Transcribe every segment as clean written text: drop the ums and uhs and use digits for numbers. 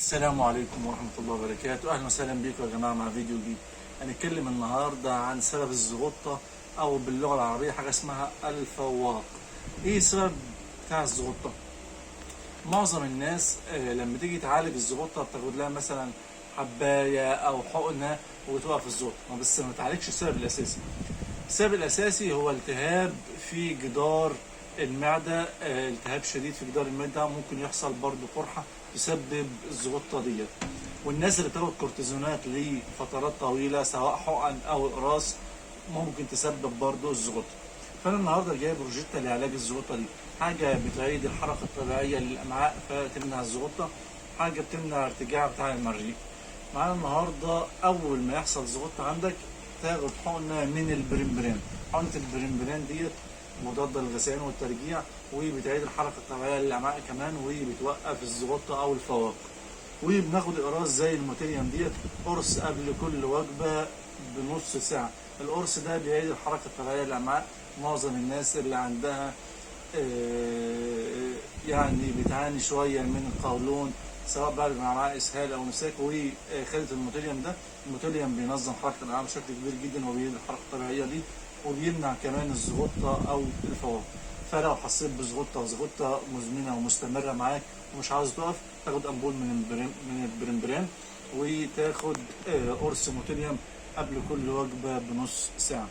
السلام عليكم ورحمة الله وبركاته. أهلا وسهلا بكم يا جماعة مع فيديو جديد. هنتكلم النهاردة عن سبب الزغطة أو باللغة العربية حاجة اسمها الفواق. إيه السبب بتاع الزغطة؟ معظم الناس لما تيجي تعالج الزغطة بتاخد لها مثلا حباية أو حقنة وتوقف الزغطة، بس ما تعالجش السبب الأساسي. السبب الأساسي هو التهاب في جدار المعدة، التهاب شديد في جدار المعدة ممكن يحصل برضو قرحة تسبب الزغطة ديت. والناس اللي بتاخد كورتيزونات لفترات طويلة سواء حقن أو إقراص ممكن تسبب برضو الزغطة. فأنا النهاردة جايب روجيتا لعلاج الزغطة دي، حاجة بتعيد الحركة الطبيعية للأمعاء فتمنع الزغطة، حاجة بتمنع ارتجاع بتاع المريء. معانا النهاردة أول ما يحصل زغطة عندك تاخد حقنة من البريمبرين. حقنة البريمبرين ديت مضادة للغثيان والترجيع، وبتعيد الحركة الطبيعية للأمعاء كمان، وبتوقف الزغطة أو الفواق. وبناخد إقراص زي الموتيليوم ديت قرص قبل كل وجبة بنص ساعة. القرص ده بيعيد الحركة الطبيعية للأمعاء. معظم الناس اللي عندها يعني بتعاني شوية من القولون سواء بعد ما معاه اسهال او امساك، وخدت الموتيليوم ده. الموتيليوم بينظم حركه الامعاء بشكل كبير جدا وبيعيد الحركه الطبيعيه دي، وبيمنع كمان الزغطه او الفواق. فلو حسيت بزغطه وزغطه مزمنه ومستمره معاك ومش عاوز تقف، تاخد امبول من البريمبرين، وتاخد قرص موتيليوم قبل كل وجبه بنص ساعه.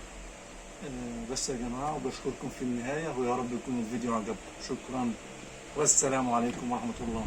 بس يا جماعه، وبشكركم في النهايه، ويا رب يكون الفيديو عجبكم. شكرا والسلام عليكم ورحمه الله.